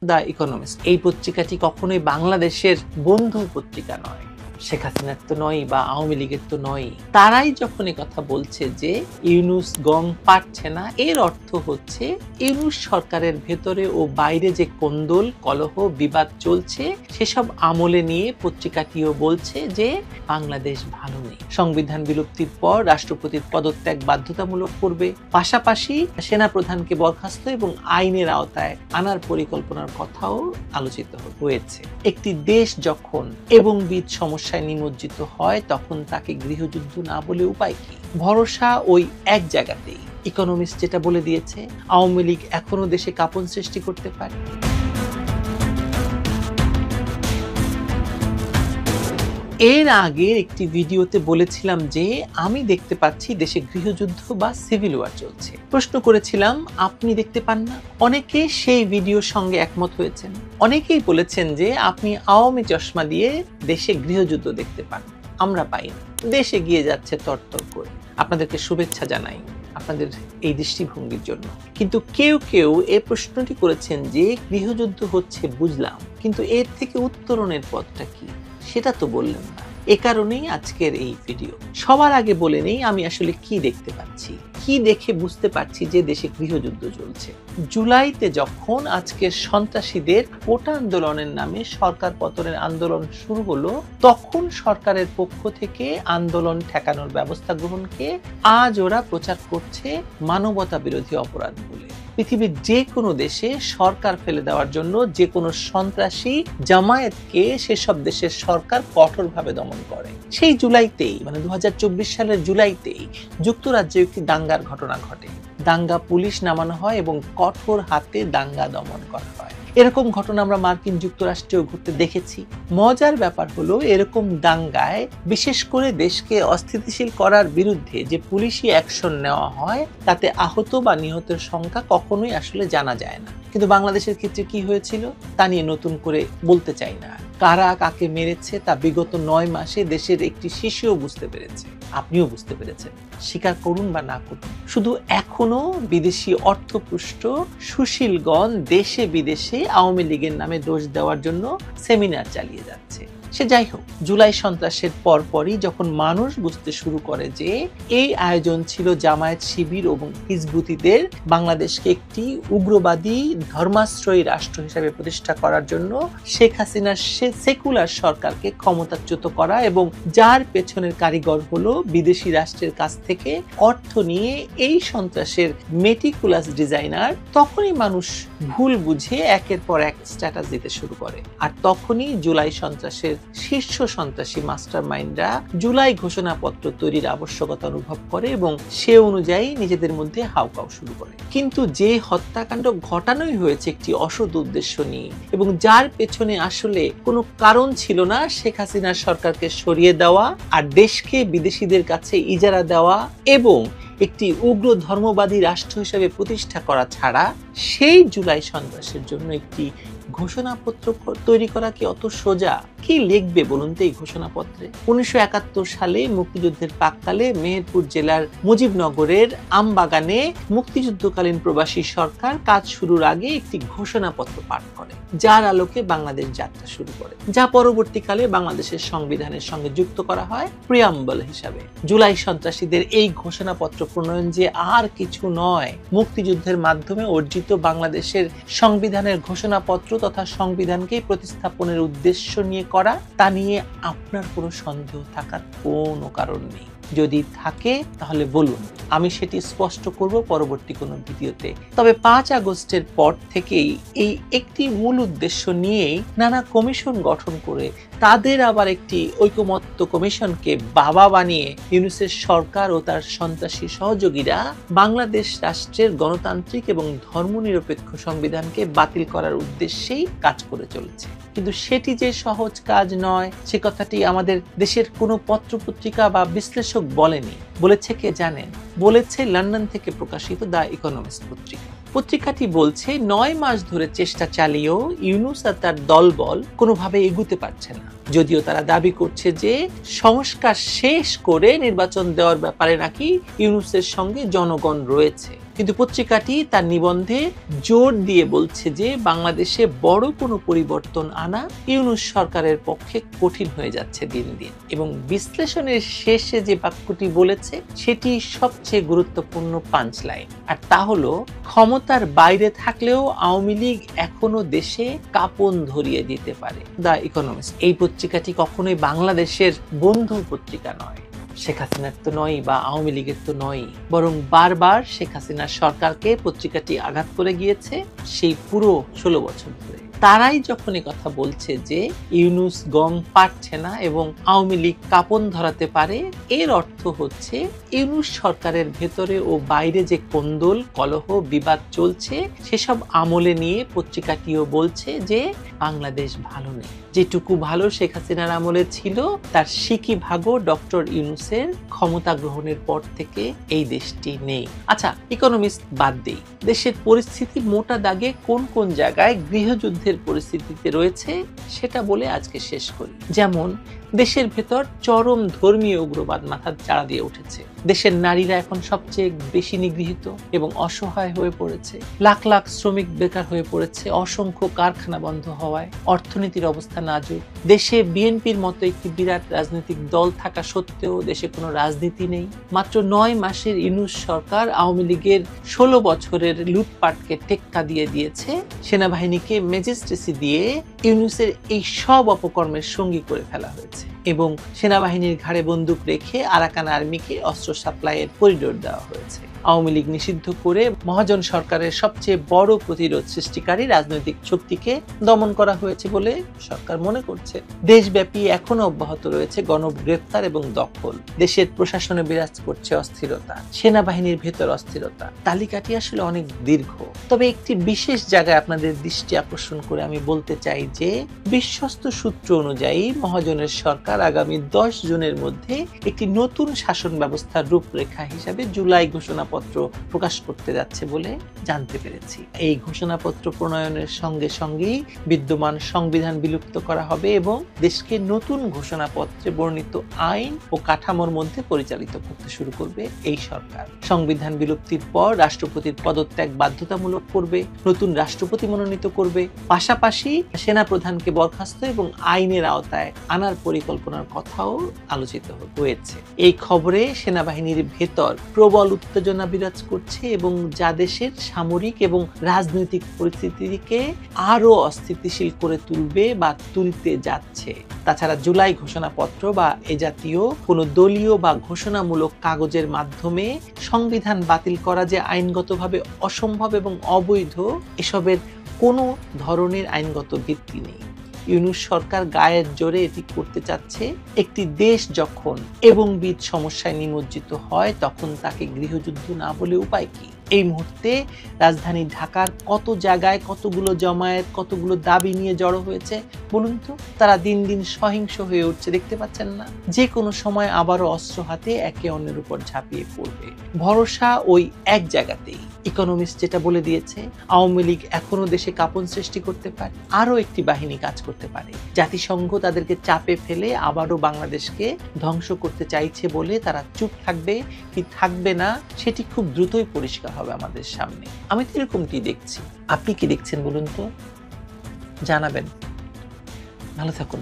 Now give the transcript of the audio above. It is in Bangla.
দ্য ইকোনমিস্ট এই পত্রিকাটি কখনোই বাংলাদেশের বন্ধু পত্রিকা নয়, শেখ হাসিনার তো নয় বা আওয়ামী লীগের তো নয়। তারাই যখন কথা বলছে যে ইউনূস গং পারছে না, এর অর্থ হচ্ছে ইউনূস সরকারের ভেতরে ও বাইরে যে কোন্দল কলহ বিবাদ চলছে সেসব আমলে নিয়ে পত্রিকাটিও বলছে যে বাংলাদেশ ভালো নেই, সংবিধান বিলুপ্তির পর রাষ্ট্রপতির পদত্যাগ বাধ্যতামূলক করবে, পাশাপাশি সেনাপ্রধানকে বরখাস্ত এবং আইনের আওতায় আনার পরিকল্পনার কথাও আলোচিত হয়েছে। একটি দেশ যখন এবংবিধ সমস্যায় নিমজ্জিত হয় তখন তাকে গৃহযুদ্ধ না বলে উপায় কি? ভরসা ওই এক জায়গাতেই। ইকোনমিস্ট যেটা বলে দিয়েছে, আওয়ামী লীগ এখনো দেশে কাঁপন সৃষ্টি করতে পারে। এর আগের একটি ভিডিওতে বলেছিলাম যে আমি দেখতে পাচ্ছি দেশে গৃহযুদ্ধ বা সিভিল ওয়ার চলছে। প্রশ্ন করেছিলাম আপনি দেখতে পান না? অনেকে সেই ভিডিওর সঙ্গে একমত হয়েছেন। অনেকেই বলেছেন যে আপনি আওয়ামী চশমা দিয়ে দেশে গৃহযুদ্ধ দেখতে পান, আমরা পাই না, দেশ এগিয়ে যাচ্ছে তরতর করে। আপনাদেরকে শুভেচ্ছা জানাই আপনাদের এই দৃষ্টিভঙ্গির জন্য। কিন্তু কেউ কেউ এই প্রশ্নটি করেছেন যে গৃহযুদ্ধ হচ্ছে বুঝলাম, কিন্তু এর থেকে উত্তরণের পথটা কি সেটা তো বললেন না। এ কারণেই আজকের এই ভিডিও। সবার আগে বলে নেই আমি আসলে কি দেখতে পাচ্ছি, কি দেখে বুঝতে পারছি যে দেশে গৃহযুদ্ধ চলছে। জুলাইতে যখন আজকের সন্ত্রাসীদের কোটা আন্দোলনের নামে সরকার পতনের আন্দোলন শুরু হলো, তখন সরকারের পক্ষ থেকে আন্দোলন ঠেকানোর ব্যবস্থা গ্রহণকে আজ ওরা প্রচার করছে মানবতা বিরোধী অপরাধ বলে। পৃথিবীর যে কোনো দেশে সরকার ফেলে দেওয়ার জন্য যে কোনো সন্ত্রাসী জামায়াতকে সেসব দেশের সরকার কঠোরভাবে দমন করে। সেই জুলাইতেই, মানে 2024 সালের জুলাইতেই যুক্তরাজ্যে একটি দাঙ্গার ঘটনা ঘটে। দাঙ্গা পুলিশ নামানো হয় এবং কঠোর হাতে দাঙ্গা দমন করা হয়। এরকম ঘটনা আমরা মার্কিন যুক্তরাষ্ট্রেও ঘটতে দেখেছি। মজার ব্যাপার হলো এরকম দাঙ্গায় বিশেষ করে দেশকে অস্থিতিশীল করার বিরুদ্ধে যে পুলিশি অ্যাকশন নেওয়া হয় তাতে আহত বা নিহতের সংখ্যা কখনোই আসলে জানা যায় না। কিন্তু বাংলাদেশের ক্ষেত্রে কি হয়েছিল তা নিয়ে নতুন করে বলতে চাই না। কারা কাকে মেরেছে তা বিগত 9 মাসে দেশের একটি শিশুও বুঝতে পেরেছে, আপনিও বুঝতে পেরেছেন। স্বীকার করুন বা না করুন, শুধু এখনো বিদেশি অর্থপুষ্ট সুশীলগণ দেশে বিদেশে আওয়ামী লীগের নামে দোষ দেওয়ার জন্য সেমিনার চালিয়ে যাচ্ছে। সে যাই হোক, জুলাই সন্ত্রাসের পরপরই যখন মানুষ বুঝতে শুরু করে যে এই আয়োজন ছিল জামায়াত শিবির এবং হিজবুতিদের বাংলাদেশকে একটি উগ্রবাদী ধর্মাশ্রয়ী রাষ্ট্র হিসেবে প্রতিষ্ঠা করার জন্য শেখ হাসিনার সেকুলার সরকারকে ক্ষমতাচ্যুত করা এবং যার পেছনের কারিগর হলো বিদেশি রাষ্ট্রের কাছ থেকে অর্থ নিয়ে এই সন্ত্রাসের মেটিকুলাস ডিজাইনার, তখনই মানুষ ভুল বুঝে একের পর এক স্ট্যাটাস দিতে শুরু করে। আর তখনই জুলাই সন্ত্রাসের শীর্ষ সন্ত্রাসী মাস্টার মাইন্ডরা জুলাই ঘোষণাপত্র তৈরির আবশ্যকতা অনুভব করে এবং সে অনুযায়ী নিজেদের মধ্যে হাউকাউ শুরু করে। কিন্তু যে হত্যাকাণ্ড ঘটানোই হয়েছে একটি অসৎ উদ্দেশ্য নিয়ে এবং যার পেছনে আসলে কোনো কারণ ছিল না শেখ হাসিনার সরকারকে সরিয়ে দেওয়া আর দেশকে বিদেশিদের কাছে ইজারা দেওয়া এবং একটি উগ্র ধর্মবাদী রাষ্ট্র হিসেবে প্রতিষ্ঠা করা ছাড়া, সেই জুলাই সন্ত্রাসের জন্য একটি ঘোষণাপত্র তৈরি করা কি অত সোজা? কি লিখবে বলুন তো এই ঘোষণাপত্রে? 1971 সালে মুক্তিযুদ্ধের প্রাক্কালে মেহেরপুর জেলার মুজিবনগরের আমবাগানে মুক্তিযুদ্ধকালীন প্রবাসী সরকার কাজ শুরুর আগে একটি ঘোষণাপত্র পাঠ করে, যার আলোকে বাংলাদেশ যাত্রা শুরু করে, যা পরবর্তীকালে বাংলাদেশের সংবিধানের সঙ্গে যুক্ত করা হয় প্রিয়াম্বল হিসাবে। জুলাই সন্ত্রাসীদের এই ঘোষণাপত্র প্রণয়ন যে আর কিছু নয়, মুক্তিযুদ্ধের মাধ্যমে অর্জিত বাংলাদেশের সংবিধানের ঘোষণাপত্র তথা সংবিধানকে প্রতিস্থাপনের উদ্দেশ্য নিয়ে করা, তা নিয়ে আপনার কোনো সন্দেহ থাকার কোনো কারণ নেই। যদি থাকে তাহলে বলুন, আমি সেটি স্পষ্ট করব পরবর্তী কোনো ভিডিওতে। তবে 5 আগস্টের পর থেকেই এই একটি মূল উদ্দেশ্য নিয়েই নানা কমিশন গঠন করে তাদের আবার একটি ঐকমত্য কমিশনকে বাবা বানিয়ে ইউনূসের সরকার ও তার সন্ত্রাসী সহযোগীরা বাংলাদেশ রাষ্ট্রের গণতান্ত্রিক এবং ধর্মনিরপেক্ষ সংবিধানকে বাতিল করার উদ্দেশ্যেই কাজ করে চলেছে। কিন্তু সেটি যে সহজ কাজ নয় সে কথাটি আমাদের দেশের কোনো পত্রপত্রিকা বা বিশ্লেষক বলেনি। বলেছে কে জানেন? বলেছে লন্ডন থেকে প্রকাশিত দ্য ইকোনমিস্ট পত্রিকা। পত্রিকাটি বলছে 9 মাস ধরে চেষ্টা চালিয়েও ইউনূস আর তার দলবল কোনোভাবে এগুতে পারছে না, যদিও তারা দাবি করছে যে সংস্কার শেষ করে নির্বাচন দেওয়ার ব্যাপারে নাকি ইউনূসের সঙ্গে জনগণ রয়েছে। কিন্তু পত্রিকাটি তার নিবন্ধে জোর দিয়ে বলছে যে বাংলাদেশে বড় কোনো পরিবর্তন আনা ইউনূস সরকারের পক্ষে কঠিন হয়ে যাচ্ছে দিন দিন। এবং বিশ্লেষণের শেষে যে বাক্যটি বলেছে সেটি সবচেয়ে গুরুত্বপূর্ণ পাঞ্চলাইন, আর তা হলো ক্ষমতার বাইরে থাকলেও আওয়ামী লীগ এখনো দেশে কাঁপন ধরিয়ে দিতে পারে। দ্য ইকোনমিস্ট এই পত্রিকাটি কখনোই বাংলাদেশের বন্ধু পত্রিকা নয়, শেখ হাসিনার তো নয় বা আওয়ামী লীগের তো নয়, বরং বারবার শেখ হাসিনার সরকারকে পত্রিকাটি আঘাত করে গিয়েছে সেই পুরো 16 বছর ধরে। তারাই যখন কথা বলছে যে ইউনূস গম পারছে না এবং আওয়ামী লীগ কাঁপন ধরাতে পারে, এর অর্থ হচ্ছে ইউনূস সরকারের ভেতরে ও বাইরে যে কোন্দল কলহ বিবাদ চলছে সেসব আমলে নিয়ে পত্রিকাটিও বলছে যে বাংলাদেশ ভালো নেই। যেটুকু ভালো শেখ হাসিনার আমলে ছিল তার সিকি ভাগও ডক্টর ইউনূসের ক্ষমতা গ্রহণের পর থেকে এই দেশটি নেই। আচ্ছা, ইকোনমিস্ট বাদ দেই, দেশের পরিস্থিতি মোটা দাগে কোন কোন জায়গায় গৃহযুদ্ধের পরিস্থিতিতে রয়েছে সেটা বলে আজকে শেষ করি। যেমন দেশের ভেতর চরম ধর্মীয় উগ্রবাদ মাথা চাড়া দিয়ে উঠেছে। দেশের নারীরা এখন সবচেয়ে বেশি নিগৃহীত এবং অসহায় হয়ে পড়েছে। লাখ লাখ শ্রমিক বেকার হয়ে পড়েছে অসংখ্য কারখানা বন্ধ হওয়ায়। অর্থনীতির অবস্থা নাজুক। দেশে বিএনপির মতো একটি বিরাট রাজনৈতিক দল থাকা সত্ত্বেও দেশে কোনো রাজনীতি নেই। মাত্র 9 মাসের ইউনূস সরকার আওয়ামী লীগের 16 বছরের লুটপাটকে টেক্কা দিয়ে দিয়েছে। সেনাবাহিনীকে ম্যাজিস্ট্রেসি দিয়ে ইউনূসের এই সব অপকর্মের সঙ্গী করে ফেলা হয়েছে এবং সেনাবাহিনীর ঘাড়ে বন্দুক রেখে আরাকান আর্মিকে অস্ত্র সাপ্লাইয়ের করিডোর দেওয়া হয়েছে। আওয়ামী লীগ নিষিদ্ধ করে মহাজন সরকারের সবচেয়ে বড় প্রতিরোধ সৃষ্টিকারী রাজনৈতিক শক্তিকে দমন করা হয়েছে বলে সরকার মনে করছে। দেশব্যাপী এখনো অব্যাহত রয়েছে গণগ্রেফতার এবং দখল। দেশের প্রশাসনে বিরাজ করছে অস্থিরতা, সেনাবাহিনীর ভেতর অস্থিরতা। তালিকাটি আসলে অনেক দীর্ঘ, তবে একটি বিশেষ জায়গায় আপনাদের দৃষ্টি আকর্ষণ করে আমি বলতে চাই যে বিশ্বস্ত সূত্র অনুযায়ী মহাজনের সরকার আগামী 10 জুনের মধ্যে একটি নতুন শাসন ব্যবস্থার রূপরেখা হিসাবে জুলাই ঘোষণাপত্র প্রকাশ করতে যাচ্ছে বলে জানতে পেরেছি। এই ঘোষণাপত্র প্রণয়নের সঙ্গে সঙ্গেই বিদ্যমান সংবিধান বিলুপ্ত করা হবে এবং দেশকে নতুন ঘোষণাপত্রে বর্ণিত আইন ও কাঠামোর মধ্যে পরিচালিত করতে শুরু করবে এই সরকার। সংবিধান বিলুপ্তির পর রাষ্ট্রপতির পদত্যাগ বাধ্যতামূলক করবে, নতুন রাষ্ট্রপতি মনোনীত করবে, পাশাপাশি সেনাপ্রধানকে বরখাস্ত এবং আইনের আওতায় আনার পরিকল্পনার কথাও আলোচিত হয়েছে। এই খবরে সেনাবাহিনীর ভেতর প্রবল উত্তেজনা বিরাজ করছে এবং যা দেশের সামরিক এবং রাজনৈতিক পরিস্থিতিকে আরো অস্থিতিশীল করে তুলবে বা তুলতে যাচ্ছে। তাছাড়া জুলাই ঘোষণাপত্র বা এ জাতীয় কোনো দলীয় বা ঘোষণামূলক কাগজের মাধ্যমে সংবিধান বাতিল করা যে আইনগতভাবে অসম্ভব এবং অবৈধ, এসবের কোনো ধরনের আইনগত ভিত্তি নেই। ইউনূস সরকার গায়ের জোরে এটি করতে চাচ্ছে। একটি দেশ যখন এবং বিদ সমস্যায় নিমজ্জিত হয় তখন তাকে গৃহযুদ্ধ না বলে উপায় কি? এই মুহূর্তে রাজধানী ঢাকার কত জায়গায় কতগুলো জমায়েত, কতগুলো দাবি নিয়ে জড়ো হয়েছে বলুন তো। তারা দিন দিন সহিংস হয়ে উঠছে, দেখতে পাচ্ছেন না? যে কোনো সময় আবারও অস্ত্র হাতে একে অন্যের উপর ঝাঁপিয়ে পড়বে। ভরসা ওই এক জায়গাতেই। ইকোনমিস্ট যেটা বলে দিয়েছে, আওয়ামী লীগ এখনো দেশে কাঁপন সৃষ্টি করতে পারে, আরো একটি বাহিনী কাজ করতে পারে। জাতিসংঘ তাদেরকে চাপে ফেলে আবারও বাংলাদেশকে ধ্বংস করতে চাইছে বলে তারা চুপ থাকবে কি থাকবে না সেটি খুব দ্রুতই পরিষ্কার হবে আমাদের সামনে। আমি তো এরকমটি দেখছি। আপনি কি দেখছেন বলুন তো, জানাবেন। ভালো থাকুন।